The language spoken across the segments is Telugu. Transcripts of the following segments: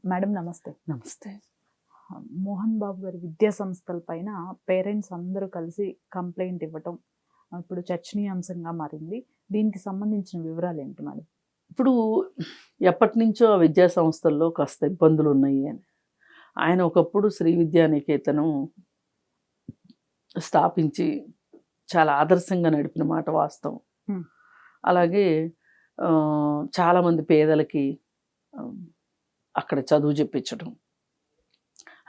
మేడం నమస్తే. నమస్తే. మోహన్ బాబు గారి విద్యా సంస్థల పైన పేరెంట్స్ అందరూ కలిసి కంప్లైంట్ ఇవ్వటం ఇప్పుడు చర్చనీయాంశంగా మారింది. దీనికి సంబంధించిన వివరాలు ఏంటి మేడం? ఇప్పుడు ఎప్పటినుంచో ఆ విద్యా సంస్థల్లో కాస్త ఇబ్బందులు ఉన్నాయి అని ఆయన ఒకప్పుడు శ్రీ విద్యానికేతనం స్థాపించి చాలా ఆదర్శంగా నడిపిన మాట వాస్తవం. అలాగే చాలామంది పేదలకి అక్కడ చదువు చెప్పించడం,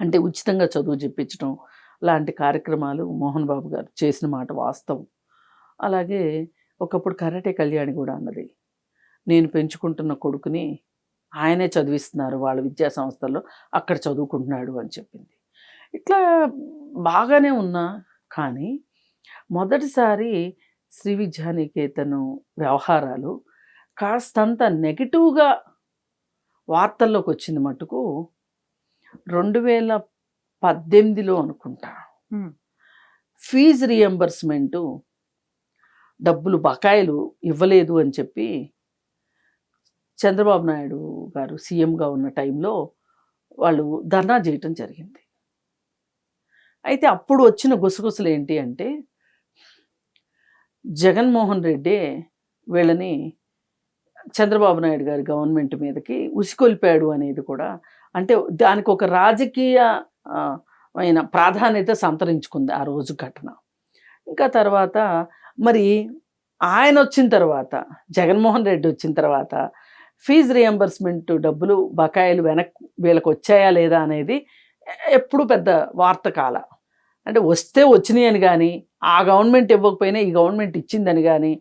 అంటే ఉచితంగా చదువు చెప్పించడం లాంటి కార్యక్రమాలు మోహన్ బాబు గారు చేసిన మాట వాస్తవం. అలాగే ఒకప్పుడు కరాటే కళ్యాణి కూడా అన్నది, నేను పెంచుకుంటున్న కొడుకుని ఆయనే చదివిస్తున్నారు వాళ్ళ విద్యా సంస్థల్లో, అక్కడ చదువుకుంటున్నాడు అని చెప్పింది. ఇట్లా బాగానే ఉన్నా కానీ మొదటిసారి శ్రీ విద్యానికేతనం వ్యవహారాలు కాస్తంత నెగిటివ్గా వార్తల్లోకి వచ్చింది మటుకు 2018లో అనుకుంటా. ఫీజు రీఎంబర్స్మెంటు డబ్బులు బకాయిలు ఇవ్వలేదు అని చెప్పి చంద్రబాబు నాయుడు గారు సీఎంగా ఉన్న టైంలో వాళ్ళు ధర్నా చేయటం జరిగింది. అయితే అప్పుడు వచ్చిన గుసగుసలు ఏంటి అంటే, జగన్మోహన్ రెడ్డి వీళ్ళని చంద్రబాబు నాయుడు గారి గవర్నమెంట్ మీదకి ఉసికొల్పాడు అనేది కూడా, అంటే దానికి ఒక రాజకీయ అయిన ప్రాధాన్యత సంతరించుకుంది ఆ రోజు ఘటన. ఇంకా తర్వాత మరి ఆయన వచ్చిన తర్వాత, జగన్మోహన్ రెడ్డి వచ్చిన తర్వాత ఫీజు రియంబర్స్మెంట్ డబ్బులు బకాయిలు వీళ్ళకి వచ్చాయా లేదా అనేది ఎప్పుడు పెద్ద వార్త కాల. అంటే వస్తే వచ్చినాయి అని కానీ, ఆ గవర్నమెంట్ ఇవ్వకపోయినా ఈ గవర్నమెంట్ ఇచ్చిందని కానీ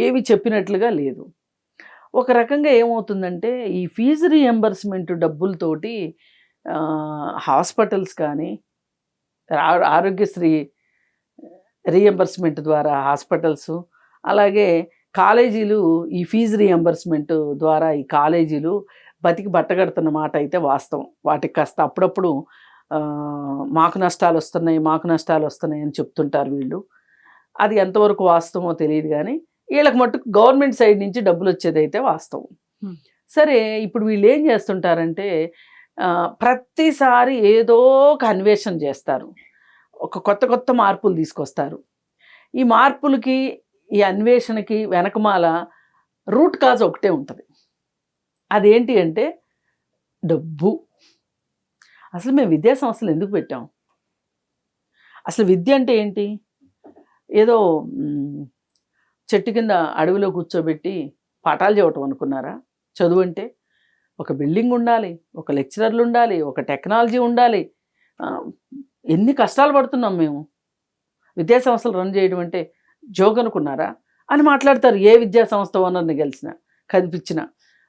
ఏవి చెప్పినట్లుగా లేదు. ఒక రకంగా ఏమవుతుందంటే, ఈ ఫీజు రీఎంబర్స్మెంట్ డబ్బులతోటి హాస్పిటల్స్ కానీ, ఆరోగ్యశ్రీ రీఎంబర్స్మెంట్ ద్వారా హాస్పిటల్స్, అలాగే కాలేజీలు ఈ ఫీజు రీఎంబర్స్మెంట్ ద్వారా ఈ కాలేజీలు బతికి బట్టగడుతున్న మాట అయితే వాస్తవం. వాటికి కాస్త అప్పుడప్పుడు మాకు నష్టాలు వస్తున్నాయి అని చెప్తుంటారు వీళ్ళు. అది ఎంతవరకు వాస్తవమో తెలియదు కానీ వీళ్ళకి మట్టుకు గవర్నమెంట్ సైడ్ నుంచి డబ్బులు వచ్చేదైతే వాస్తవం. సరే, ఇప్పుడు వీళ్ళు ఏం చేస్తుంటారంటే, ప్రతిసారి ఏదో ఒక అన్వేషణ చేస్తారు, ఒక కొత్త మార్పులు తీసుకొస్తారు. ఈ మార్పులకి ఈ అన్వేషణకి వెనకమాల రూట్ కాజ్ ఒకటే ఉంటుంది. అదేంటి అంటే డబ్బు. అసలు మేము విద్యా సంస్థలు ఎందుకు పెట్టాం? అసలు విద్య అంటే ఏంటి? ఏదో చెట్టు కింద అడవిలో కూర్చోబెట్టి పాఠాలు చెప్పటం అనుకున్నారా? చదువు అంటే ఒక బిల్డింగ్ ఉండాలి, ఒక లెక్చరర్లు ఉండాలి, ఒక టెక్నాలజీ ఉండాలి. ఎన్ని కష్టాలు పడుతున్నాం మేము. విద్యా సంస్థలు రన్ చేయడం అంటే జోక్ అనుకున్నారా అని మాట్లాడతారు. ఏ విద్యా సంస్థ ఓనర్ని కదిపించినా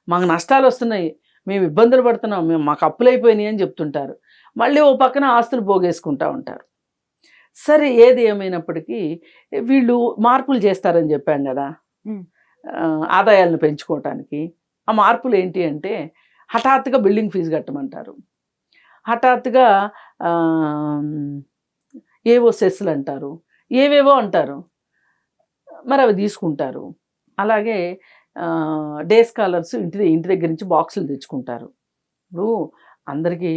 మాకు నష్టాలు వస్తున్నాయి, మేము ఇబ్బందులు పడుతున్నాం, మాకు అప్పులైపోయినాయి అని చెప్తుంటారు. మళ్ళీ ఓ పక్కన ఆస్తులు పోగేసుకుంటూ ఉంటారు. సరే, ఏది ఏమైనప్పటికీ వీళ్ళు మార్పులు చేస్తారని చెప్పాం కదా, ఆదాయాలను పెంచుకోవటానికి. ఆ మార్పులు ఏంటి అంటే, హఠాత్తుగా బిల్డింగ్ ఫీజు కట్టమంటారు, హఠాత్తుగా ఏవో సెస్లు అంటారు, ఏవేవో అంటారు, మరి అవి తీసుకుంటారు. అలాగే డే స్కాలర్స్ ఇంటి దగ్గర నుంచి బాక్సులు తెచ్చుకుంటారు. ఇప్పుడు అందరికీ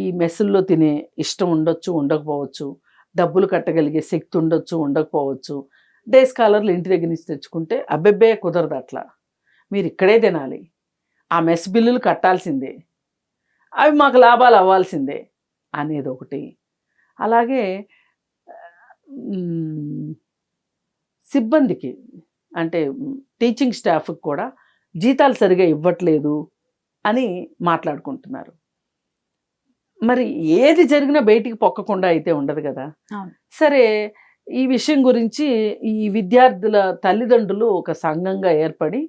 ఈ మెస్సుల్లో తినే ఇష్టం ఉండొచ్చు, ఉండకపోవచ్చు, డబ్బులు కట్టగలిగే శక్తి ఉండొచ్చు, ఉండకపోవచ్చు. డే స్కాలర్లు ఇంటి దగ్గర నుంచి తెచ్చుకుంటే అబ్బెబ్బే కుదరదు, అట్లా మీరు ఇక్కడే తినాలి, ఆ మెస్ బిల్లులు కట్టాల్సిందే, అవి మాకు లాభాలు అవ్వాల్సిందే అనేది ఒకటి. అలాగే సిబ్బందికి, అంటే టీచింగ్ స్టాఫ్కి కూడా జీతాలు సరిగా ఇవ్వట్లేదు అని మాట్లాడుకుంటున్నారు. మరి ఏది జరిగినా బయటికి పొక్కకుండా అయితే ఉండదు కదా. సరే, ఈ విషయం గురించి ఈ విద్యార్థుల తల్లిదండ్రులు ఒక సంఘంగా ఏర్పడి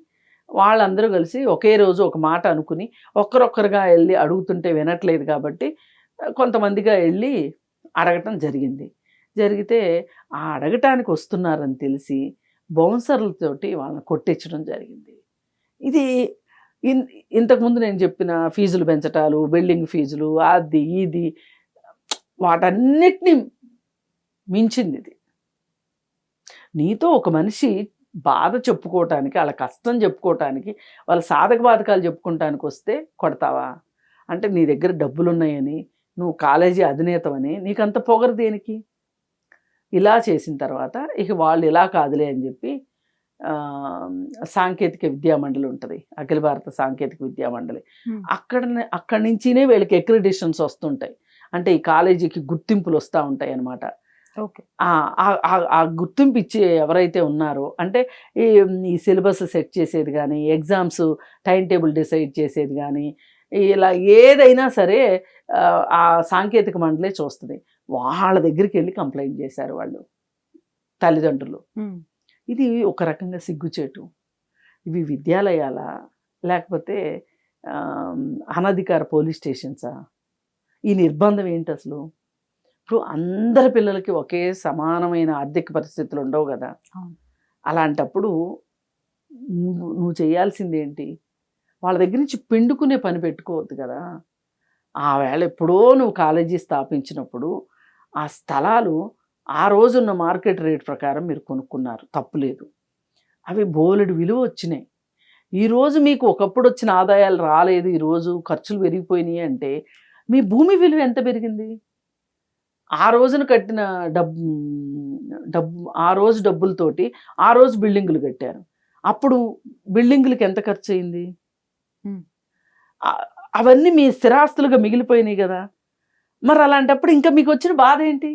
వాళ్ళందరూ కలిసి ఒకే రోజు ఒక మాట అనుకుని ఒక్కరొక్కరుగా వెళ్ళి అడుగుతుంటే వినట్లేదు కాబట్టి కొంతమందిగా వెళ్ళి అడగటం జరిగింది. జరిగితే ఆ అడగటానికి వస్తున్నారని తెలిసి బౌన్సర్లతోటి వాళ్ళని కొట్టించడం జరిగింది. ఇది ఇంతకుముందు నేను చెప్పిన ఫీజులు పెంచటాలు, బిల్డింగ్ ఫీజులు, అది ఇది వాటన్నిటినీ మించింది ఇది. నీతో ఒక మనిషి బాధ చెప్పుకోవటానికి, వాళ్ళ కష్టం చెప్పుకోవటానికి, వాళ్ళ సాధక బాధకాలు చెప్పుకోవటానికి వస్తే కొడతావా? అంటే నీ దగ్గర డబ్బులు ఉన్నాయని, నువ్వు కాలేజీ అధినేతవని నీకంత పొగరు దేనికి? ఇలా చేసిన తర్వాత ఇక వాళ్ళు ఇలా కాదులే అని చెప్పి సాంకేతిక విద్యా మండలి ఉంటుంది, అఖిల భారత సాంకేతిక విద్యా మండలి. అక్కడి నుంచినే వీళ్ళకి అక్రిడిషన్స్ వస్తుంటాయి. అంటే ఈ కాలేజీకి గుర్తింపులు వస్తూ ఉంటాయి అన్నమాట. ఓకే. ఆ గుర్తింపు ఇచ్చే ఎవరైతే ఉన్నారో, అంటే ఈ సిలబస్ సెట్ చేసేది కానీ, ఎగ్జామ్స్ టైం టేబుల్ డిసైడ్ చేసేది కానీ, ఇలా ఏదైనా సరే ఆ సాంకేతిక మండలే చూస్తుంది. వాళ్ళ దగ్గరికి వెళ్ళి కంప్లైంట్ చేశారు వాళ్ళు తల్లిదండ్రులు. ఇది ఒక రకంగా సిగ్గుచేటు. ఇవి విద్యాలయాలా, లేకపోతే అనధికార పోలీస్ స్టేషన్సా? ఈ నిర్బంధం ఏంటి అసలు? ఇప్పుడు అందరి పిల్లలకి ఒకే సమానమైన ఆర్థిక పరిస్థితులు ఉండవు కదా. అలాంటప్పుడు నువ్వు చేయాల్సింది ఏంటి? వాళ్ళ దగ్గర నుంచి పిండుకునే పని పెట్టుకోవద్దు కదా. ఆ వేళ ఎప్పుడో నువ్వు కాలేజీ స్థాపించినప్పుడు ఆ స్థలాలు ఆ రోజున్న మార్కెట్ రేట్ ప్రకారం మీరు కొనుక్కున్నారు, తప్పులేదు. అవి బోలెడు విలువ వచ్చినాయి. ఈరోజు మీకు ఒకప్పుడు వచ్చిన ఆదాయాలు రాలేదు, ఈరోజు ఖర్చులు పెరిగిపోయినాయి అంటే మీ భూమి విలువ ఎంత పెరిగింది? ఆ రోజున కట్టిన ఆ రోజు డబ్బులతోటి ఆ రోజు బిల్డింగులు కట్టారు. అప్పుడు బిల్డింగులకి ఎంత ఖర్చు అయింది? అవన్నీ మీ స్థిరాస్తులుగా మిగిలిపోయినాయి కదా. మరి అలాంటప్పుడు ఇంకా మీకు వచ్చిన బాధ ఏంటి?